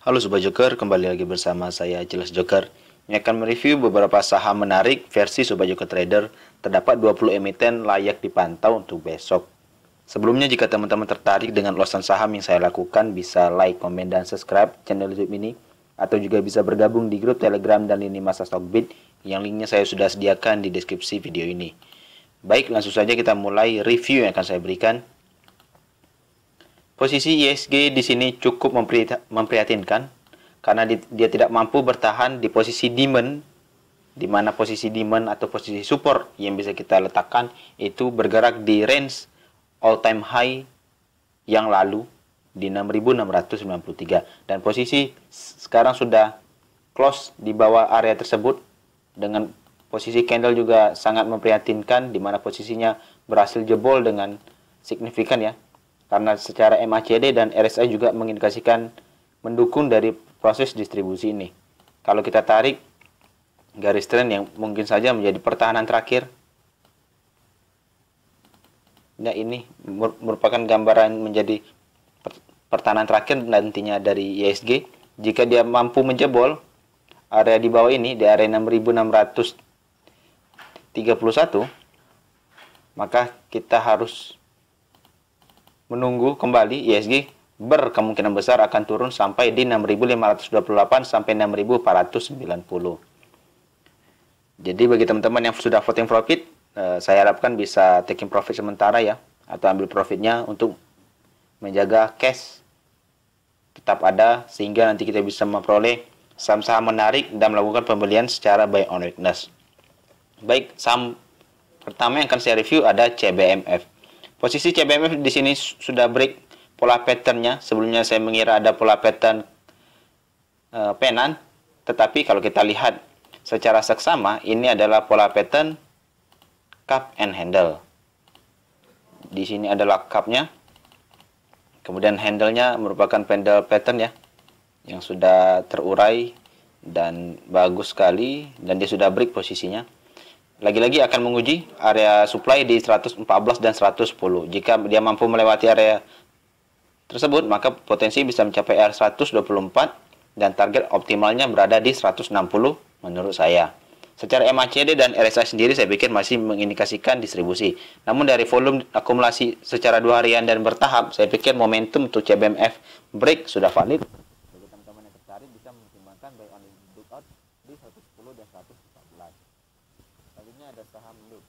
Halo Sobat Joker, kembali lagi bersama saya Jelas Joker yang akan mereview beberapa saham menarik versi Sobat Joker Trader. Terdapat 20 emiten layak dipantau untuk besok. Sebelumnya jika teman-teman tertarik dengan ulasan saham yang saya lakukan, bisa like, komen, dan subscribe channel YouTube ini, atau juga bisa bergabung di grup Telegram dan lini masa Stockbit yang linknya saya sudah sediakan di deskripsi video ini. Baik, langsung saja kita mulai review yang akan saya berikan. Posisi ISG di sini cukup memprihatinkan karena dia tidak mampu bertahan di posisi demand, di mana posisi demand atau posisi support yang bisa kita letakkan itu bergerak di range all time high yang lalu di 6.693, dan posisi sekarang sudah close di bawah area tersebut dengan posisi candle juga sangat memprihatinkan, di mana posisinya berhasil jebol dengan signifikan ya. Karena secara MACD dan RSI juga mengindikasikan mendukung dari proses distribusi ini. Kalau kita tarik garis tren yang mungkin saja menjadi pertahanan terakhir, nah ini merupakan gambaran menjadi pertahanan terakhir nantinya dari ISG. Jika dia mampu menjebol area di bawah ini, di area 6.631, maka kita harus menunggu kembali ISG berkemungkinan besar akan turun sampai di 6.528 sampai 6.490. Jadi bagi teman-teman yang sudah voting profit, saya harapkan bisa taking profit sementara ya, atau ambil profitnya untuk menjaga cash tetap ada, sehingga nanti kita bisa memperoleh saham-saham menarik dan melakukan pembelian secara buy on weakness. Baik, saham pertama yang akan saya review ada CBMF. Posisi CBMF di sini sudah break pola patternnya. Sebelumnya saya mengira ada pola pattern penan, tetapi kalau kita lihat secara seksama, ini adalah pola pattern cup and handle. Di sini adalah cupnya, kemudian handle-nya merupakan pendle pattern ya, yang sudah terurai dan bagus sekali, dan dia sudah break posisinya. Lagi-lagi akan menguji area supply di 114 dan 110. Jika dia mampu melewati area tersebut, maka potensi bisa mencapai area 124 dan target optimalnya berada di 160 menurut saya. Secara MACD dan RSI sendiri saya pikir masih mengindikasikan distribusi. Namun dari volume akumulasi secara 2 harian dan bertahap, saya pikir momentum untuk CBMF break sudah valid. Bagi teman-teman yang tertarik bisa mempertimbangkan buy on breakout di 110 dan 114. Selanjutnya ada saham LUT.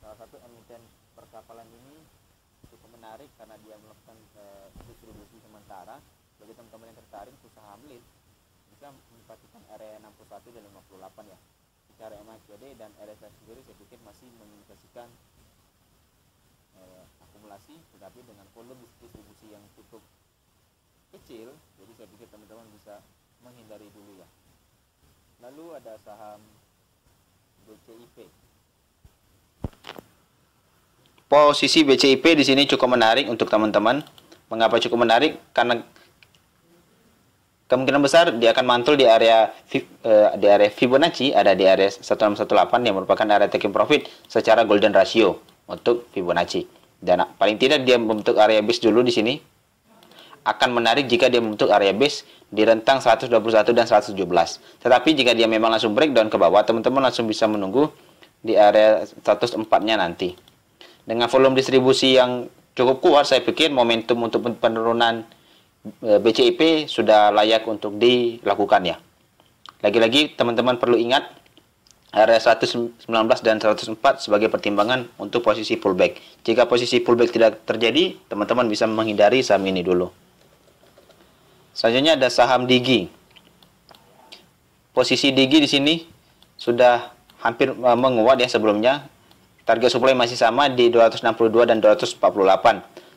Salah satu emiten perkapalan ini cukup menarik karena dia melakukan distribusi sementara. Bagi teman-teman yang tertarik untuk saham LUT, bisa memperhatikan area 61 dan 58 ya. Secara MACD dan RSI sendiri saya pikir masih mengindikasikan akumulasi, tetapi dengan volume distribusi yang cukup kecil, jadi saya pikir teman-teman bisa menghindari dulu ya. Lalu ada saham BCIP. Posisi BCIP di sini cukup menarik untuk teman-teman. Mengapa cukup menarik? Karena kemungkinan besar dia akan mantul di area Fibonacci, ada di area 1618 yang merupakan area taking profit secara golden ratio untuk Fibonacci. Dan paling tidak dia membentuk area base dulu di sini. Akan menarik jika dia membentuk area base di rentang 121 dan 117. Tetapi jika dia memang langsung breakdown ke bawah, teman-teman langsung bisa menunggu di area 104-nya nanti. Dengan volume distribusi yang cukup kuat, saya pikir momentum untuk penurunan BCIP sudah layak untuk dilakukan ya. Lagi-lagi teman-teman perlu ingat area 119 dan 104 sebagai pertimbangan untuk posisi pullback. Jika posisi pullback tidak terjadi, teman-teman bisa menghindari saham ini dulu. Selanjutnya ada saham Digi. Posisi Digi di sini sudah hampir menguat ya sebelumnya. Target supply masih sama di 262 dan 248.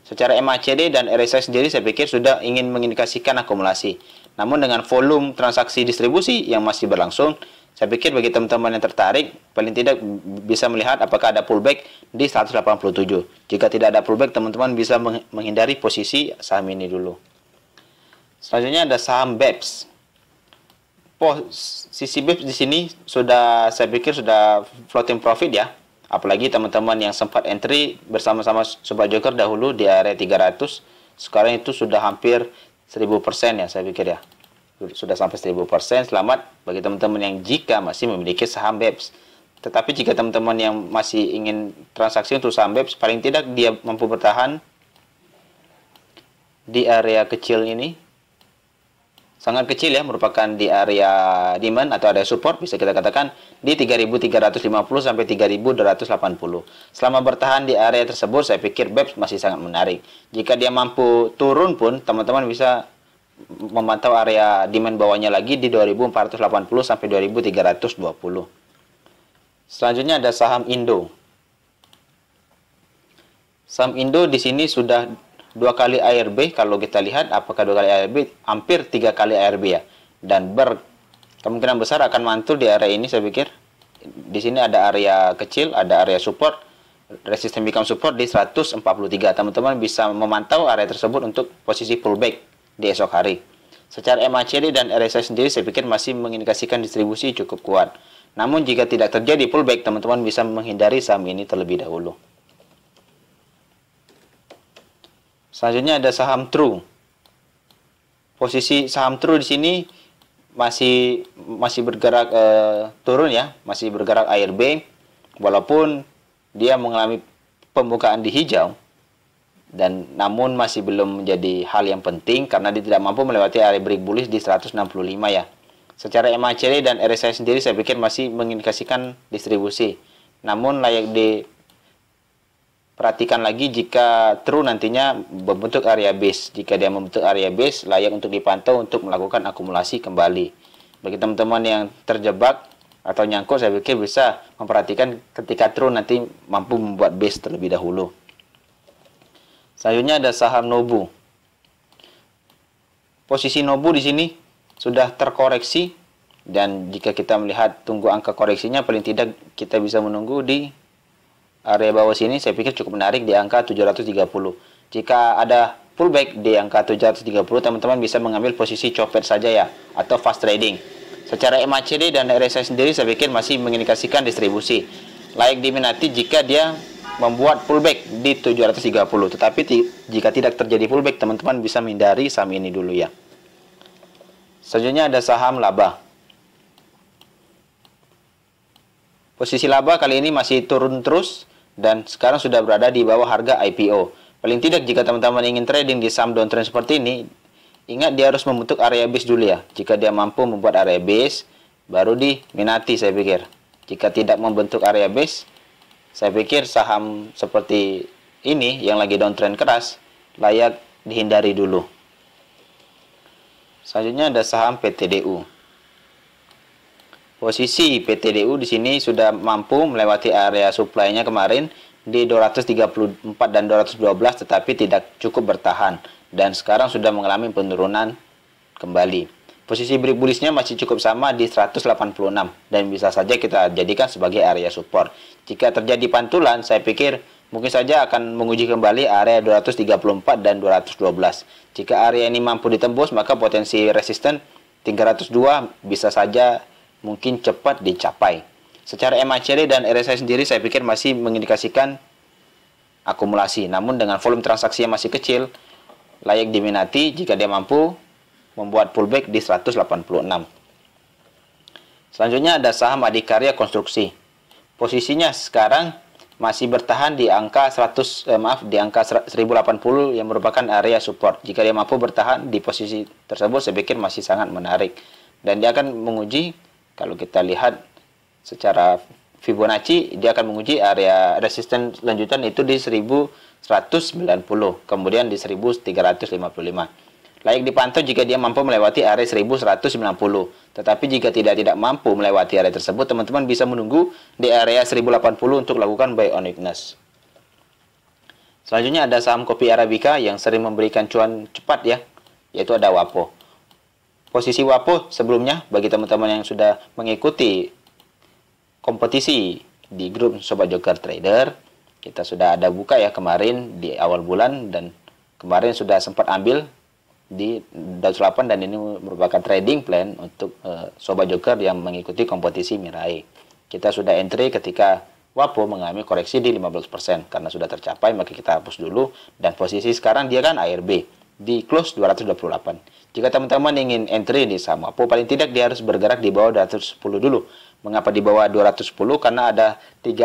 Secara MACD dan RSI sendiri saya pikir sudah ingin mengindikasikan akumulasi. Namun dengan volume transaksi distribusi yang masih berlangsung, saya pikir bagi teman-teman yang tertarik, paling tidak bisa melihat apakah ada pullback di 187. Jika tidak ada pullback, teman-teman bisa menghindari posisi saham ini dulu. Selanjutnya ada saham BEPS. Posisi BEPS di sini sudah, saya pikir sudah floating profit ya. Apalagi teman-teman yang sempat entry bersama-sama Sobat Joker dahulu di area 300, sekarang itu sudah hampir 1000% ya, saya pikir ya. Sudah sampai 1000%. Selamat bagi teman-teman yang jika masih memiliki saham BEPS. Tetapi jika teman-teman yang masih ingin transaksi untuk saham BEPS, paling tidak dia mampu bertahan di area kecil ini, sangat kecil ya, merupakan di area demand atau area support, bisa kita katakan di 3.350 sampai 3.280. Selama bertahan di area tersebut, saya pikir BEPS masih sangat menarik. Jika dia mampu turun pun, teman-teman bisa memantau area demand bawahnya lagi di 2.480 sampai 2.320. Selanjutnya ada saham Indo. Saham Indo di sini sudah 2 kali ARB. Kalau kita lihat apakah 2 kali ARB, hampir 3 kali ARB ya. Dan kemungkinan besar akan mantul di area ini, saya pikir. Di sini ada area kecil, ada area support, resistance become support di 143. Teman-teman bisa memantau area tersebut untuk posisi pullback di esok hari. Secara MACD dan RSI sendiri saya pikir masih mengindikasikan distribusi cukup kuat. Namun jika tidak terjadi pullback, teman-teman bisa menghindari saham ini terlebih dahulu. Selanjutnya ada saham True. Posisi saham True di sini masih bergerak turun ya, masih bergerak ARB, walaupun dia mengalami pembukaan di hijau, dan namun masih belum menjadi hal yang penting karena dia tidak mampu melewati area break bullish di 165 ya. Secara MACD dan RSI sendiri saya pikir masih mengindikasikan distribusi. Namun layak diperhatikan lagi jika True nantinya membentuk area base. Jika dia membentuk area base, layak untuk dipantau untuk melakukan akumulasi kembali. Bagi teman-teman yang terjebak atau nyangkut, saya pikir bisa memperhatikan ketika True nanti mampu membuat base terlebih dahulu. Selanjutnya ada saham Nobu. Posisi Nobu di sini sudah terkoreksi, dan jika kita melihat tunggu angka koreksinya, paling tidak kita bisa menunggu di area bawah sini. Saya pikir cukup menarik di angka 730. Jika ada pullback di angka 730, teman-teman bisa mengambil posisi copet saja ya, atau fast trading. Secara MACD dan RSI sendiri saya pikir masih mengindikasikan distribusi. Layak diminati jika dia membuat pullback di 730. Tetapi jika tidak terjadi pullback, teman-teman bisa menghindari saham ini dulu ya. Selanjutnya ada saham Laba. Posisi Laba kali ini masih turun terus dan sekarang sudah berada di bawah harga IPO. Paling tidak jika teman-teman ingin trading di saham downtrend seperti ini, ingat dia harus membentuk area base dulu ya. Jika dia mampu membuat area base, baru diminati saya pikir. Jika tidak membentuk area base, saya pikir saham seperti ini yang lagi downtrend keras layak dihindari dulu. Selanjutnya ada saham PTDU. Posisi PTDU di sini sudah mampu melewati area supply-nya kemarin di 234 dan 212, tetapi tidak cukup bertahan dan sekarang sudah mengalami penurunan kembali. Posisi break bullish-nya masih cukup sama di 186 dan bisa saja kita jadikan sebagai area support. Jika terjadi pantulan, saya pikir mungkin saja akan menguji kembali area 234 dan 212. Jika area ini mampu ditembus, maka potensi resisten 302 bisa saja mungkin cepat dicapai. Secara MACD dan RSI sendiri saya pikir masih mengindikasikan akumulasi. Namun dengan volume transaksi yang masih kecil, layak diminati jika dia mampu membuat pullback di 186. Selanjutnya ada saham Adikarya Konstruksi. Posisinya sekarang masih bertahan di angka 1080 yang merupakan area support. Jika dia mampu bertahan di posisi tersebut, saya pikir masih sangat menarik. Dan dia akan menguji, kalau kita lihat secara Fibonacci, dia akan menguji area resisten lanjutan itu di 1190, kemudian di 1355. Layak dipantau jika dia mampu melewati area 1190. Tetapi jika tidak mampu melewati area tersebut, teman-teman bisa menunggu di area 1080 untuk lakukan buy on weakness. Selanjutnya ada saham kopi Arabica yang sering memberikan cuan cepat ya, yaitu ada Wapo. Posisi Wapo sebelumnya, bagi teman-teman yang sudah mengikuti kompetisi di grup Sobat Joker Trader, kita sudah ada buka ya kemarin di awal bulan, dan kemarin sudah sempat ambil di 28, dan ini merupakan trading plan untuk Sobat Joker yang mengikuti kompetisi Mirai. Kita sudah entry ketika Wapo mengalami koreksi di 15%. Karena sudah tercapai, maka kita hapus dulu, dan posisi sekarang dia kan ARB. di close 228. Jika teman-teman ingin entry di saham WAPO, paling tidak dia harus bergerak di bawah 210 dulu. Mengapa di bawah 210? Karena ada 3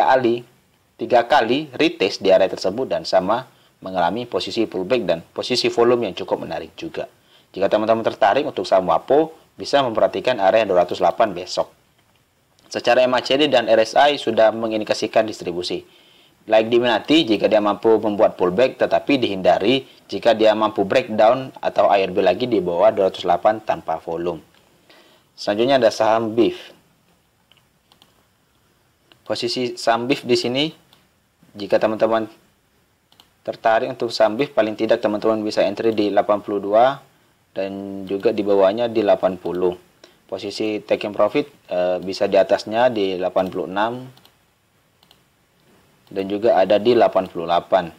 kali retest di area tersebut dan sama mengalami posisi pullback dan posisi volume yang cukup menarik juga. Jika teman-teman tertarik untuk saham WAPO, bisa memperhatikan area 208 besok. Secara MACD dan RSI sudah mengindikasikan distribusi. Like diminati jika dia mampu membuat pullback, tetapi dihindari jika dia mampu breakdown atau ARB lagi di bawah 208 tanpa volume. Selanjutnya ada saham BIF. Posisi saham BIF di sini, jika teman-teman tertarik untuk saham BIF, paling tidak teman-teman bisa entry di 82 dan juga di bawahnya di 80. Posisi taking profit bisa di atasnya di 86 dan juga ada di 88.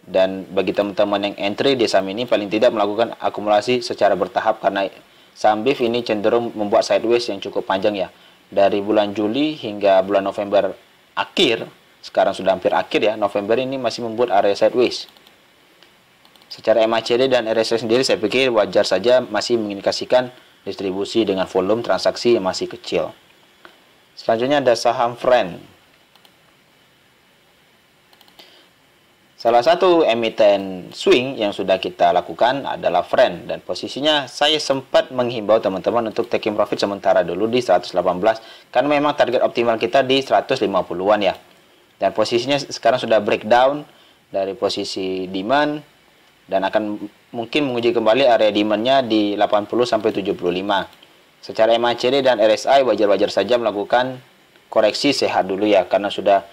Dan bagi teman-teman yang entry di saham ini paling tidak melakukan akumulasi secara bertahap, karena saham BIF ini cenderung membuat sideways yang cukup panjang ya. Dari bulan Juli hingga bulan November akhir, sekarang sudah hampir akhir ya, November ini masih membuat area sideways. Secara MACD dan RSI sendiri saya pikir wajar saja, masih mengindikasikan distribusi dengan volume transaksi yang masih kecil. Selanjutnya ada saham Friend. Salah satu emiten swing yang sudah kita lakukan adalah Friend, dan posisinya saya sempat menghimbau teman-teman untuk taking profit sementara dulu di 118 karena memang target optimal kita di 150-an ya. Dan posisinya sekarang sudah breakdown dari posisi demand dan akan mungkin menguji kembali area demand-nya di 80 sampai 75. Secara MACD dan RSI wajar-wajar saja melakukan koreksi sehat dulu ya, karena sudah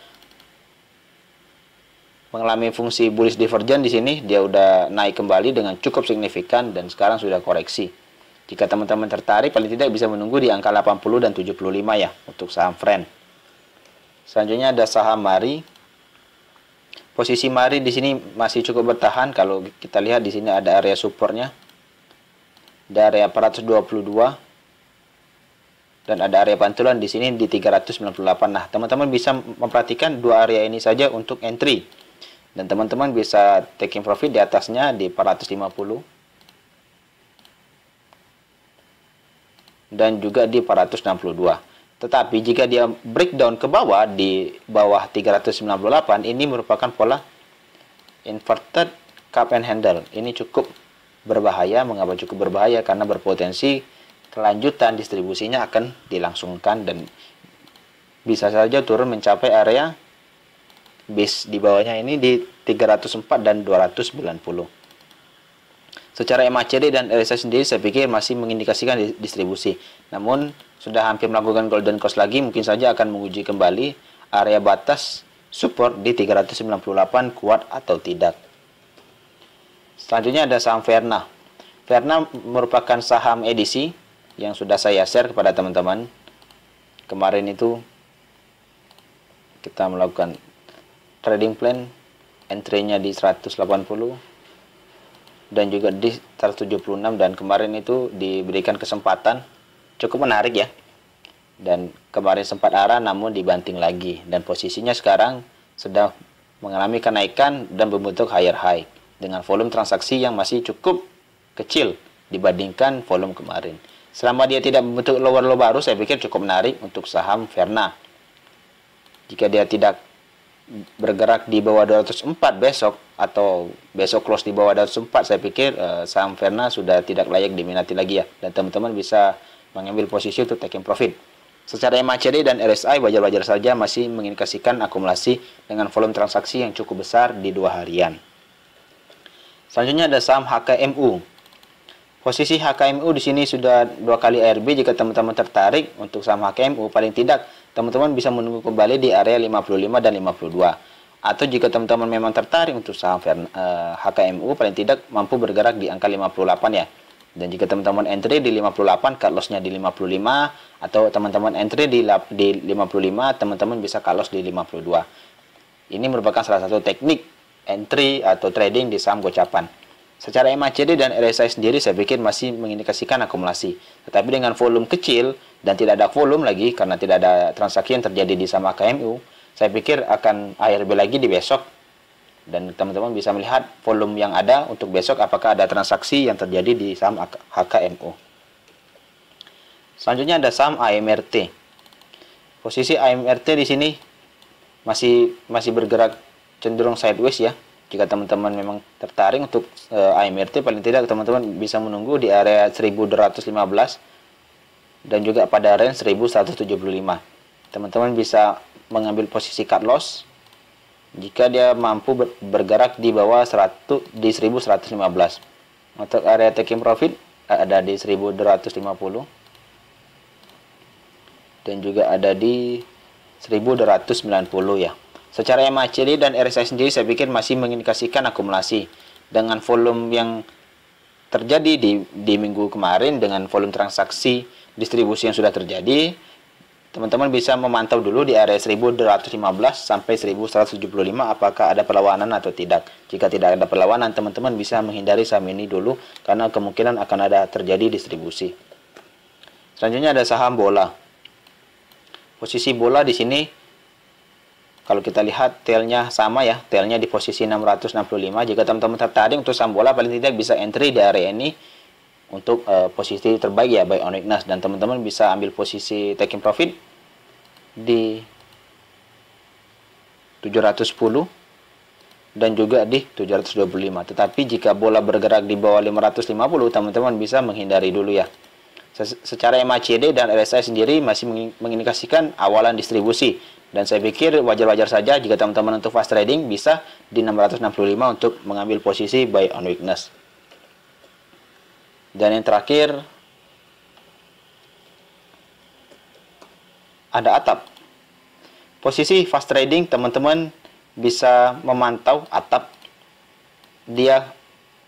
mengalami fungsi bullish divergence di sini. Dia udah naik kembali dengan cukup signifikan dan sekarang sudah koreksi. Jika teman-teman tertarik, paling tidak bisa menunggu di angka 80 dan 75 ya untuk saham Friend. Selanjutnya ada saham Mari. Posisi Mari di sini masih cukup bertahan. Kalau kita lihat di sini ada area supportnya, ada area 422 dan ada area pantulan di sini di 398. Nah, teman-teman bisa memperhatikan dua area ini saja untuk entry. Dan teman-teman bisa taking profit di atasnya di 450 dan juga di 462. Tetapi jika dia breakdown ke bawah di bawah 398, ini merupakan pola inverted cup and handle. Ini cukup berbahaya. Mengapa cukup berbahaya? Karena berpotensi kelanjutan distribusinya akan dilangsungkan dan bisa saja turun mencapai area base di bawahnya ini di 304 dan 290. Secara MACD dan RSI sendiri saya pikir masih mengindikasikan distribusi. Namun sudah hampir melakukan golden cross lagi, mungkin saja akan menguji kembali area batas support di 398 kuat atau tidak. Selanjutnya ada saham Verna. Verna merupakan saham edisi yang sudah saya share kepada teman-teman. Kemarin itu kita melakukan trading plan, entry-nya di 180 dan juga di 176, dan kemarin itu diberikan kesempatan cukup menarik ya. Dan kemarin sempat arah namun dibanting lagi, dan posisinya sekarang sedang mengalami kenaikan dan membentuk higher high dengan volume transaksi yang masih cukup kecil dibandingkan volume kemarin. Selama dia tidak membentuk lower low baru, saya pikir cukup menarik untuk saham Verna. Jika dia tidak bergerak di bawah 204 besok atau besok close di bawah 204, saya pikir saham Verna sudah tidak layak diminati lagi ya, dan teman-teman bisa mengambil posisi untuk taking profit. Secara MACD dan RSI wajar-wajar saja masih mengindikasikan akumulasi dengan volume transaksi yang cukup besar di 2 harian. Selanjutnya ada saham HKMU. Posisi HKMU di sini sudah 2 kali ARB. Jika teman-teman tertarik untuk saham HKMU, paling tidak teman-teman bisa menunggu kembali di area 55 dan 52. Atau jika teman-teman memang tertarik untuk saham HKMU, paling tidak mampu bergerak di angka 58 ya. Dan jika teman-teman entry di 58, cut loss-nya di 55, atau teman-teman entry di 55, teman-teman bisa cut loss di 52. Ini merupakan salah satu teknik entry atau trading di saham gocapan. Secara MACD dan RSI sendiri saya pikir masih mengindikasikan akumulasi. Tetapi dengan volume kecil dan tidak ada volume lagi karena tidak ada transaksi yang terjadi di saham HKMU, saya pikir akan ARB lagi di besok Dan teman-teman bisa melihat volume yang ada untuk besok apakah ada transaksi yang terjadi di saham HKMU. Selanjutnya ada saham AMRT. Posisi AMRT di sini masih bergerak cenderung sideways ya. Jika teman-teman memang tertarik untuk AMRT, paling tidak teman-teman bisa menunggu di area 1215 dan juga pada range 1175. Teman-teman bisa mengambil posisi cut loss jika dia mampu bergerak di bawah 1115. Untuk area taking profit ada di 1250 dan juga ada di 1290 ya. Secara MACD dan RSI sendiri saya pikir masih mengindikasikan akumulasi dengan volume yang terjadi di minggu kemarin, dengan volume transaksi distribusi yang sudah terjadi. Teman-teman bisa memantau dulu di area 1215 sampai 1175 apakah ada perlawanan atau tidak. Jika tidak ada perlawanan, teman-teman bisa menghindari saham ini dulu karena kemungkinan akan ada terjadi distribusi. Selanjutnya ada saham bola. Posisi bola di sini kalau kita lihat tailnya sama ya, tailnya di posisi 665. Jika teman-teman tertarik untuk saham bola, paling tidak bisa entry di area ini untuk posisi terbaik ya, buy on weakness, dan teman-teman bisa ambil posisi taking profit di 710 dan juga di 725. Tetapi jika bola bergerak di bawah 550, teman-teman bisa menghindari dulu ya. Secara MACD dan RSI sendiri masih mengindikasikan awalan distribusi, dan saya pikir wajar-wajar saja jika teman-teman untuk fast trading bisa di 665 untuk mengambil posisi buy on weakness. Dan yang terakhir ada ATAP. Posisi fast trading teman-teman bisa memantau ATAP, dia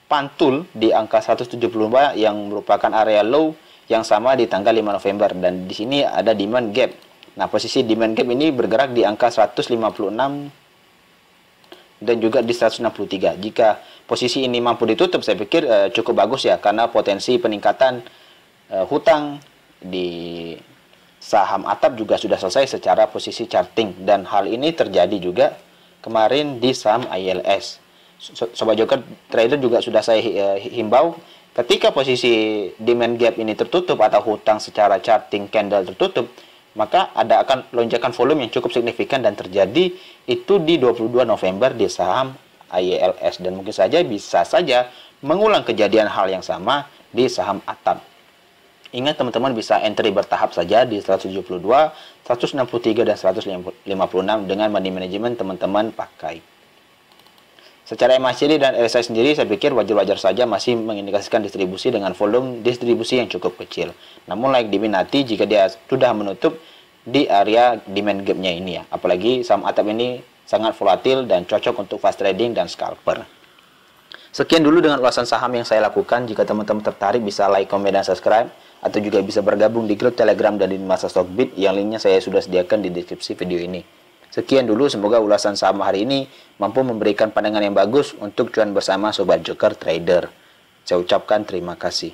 pantul di angka 174 yang merupakan area low yang sama di tanggal 5 November, dan di sini ada demand gap. Nah, posisi demand gap ini bergerak di angka 156 dan juga di 163. Jika posisi ini mampu ditutup, saya pikir cukup bagus ya, karena potensi peningkatan hutang di saham ATAP juga sudah selesai secara posisi charting, dan hal ini terjadi juga kemarin di saham ILS. Sobat Joker Trader juga sudah saya himbau, ketika posisi demand gap ini tertutup atau hutang secara charting candle tertutup, maka akan lonjakan volume yang cukup signifikan, dan terjadi itu di 22 November di saham ILS, dan mungkin saja bisa saja mengulang kejadian hal yang sama di saham ATAP. Ingat teman-teman bisa entry bertahap saja di 172, 163 dan 156 dengan money management teman-teman pakai. Secara MACD dan RSI sendiri saya pikir wajar-wajar saja masih mengindikasikan distribusi dengan volume distribusi yang cukup kecil. Namun like diminati jika dia sudah menutup di area demand gap-nya ini ya. Apalagi saham ATAP ini sangat volatil dan cocok untuk fast trading dan scalper. Sekian dulu dengan ulasan saham yang saya lakukan. Jika teman-teman tertarik bisa like, komen, dan subscribe, atau juga bisa bergabung di grup Telegram dan di masa Stockbit yang linknya saya sudah sediakan di deskripsi video ini. Sekian dulu, semoga ulasan saham hari ini mampu memberikan pandangan yang bagus untuk cuan bersama Sobat Joker Trader. Saya ucapkan terima kasih.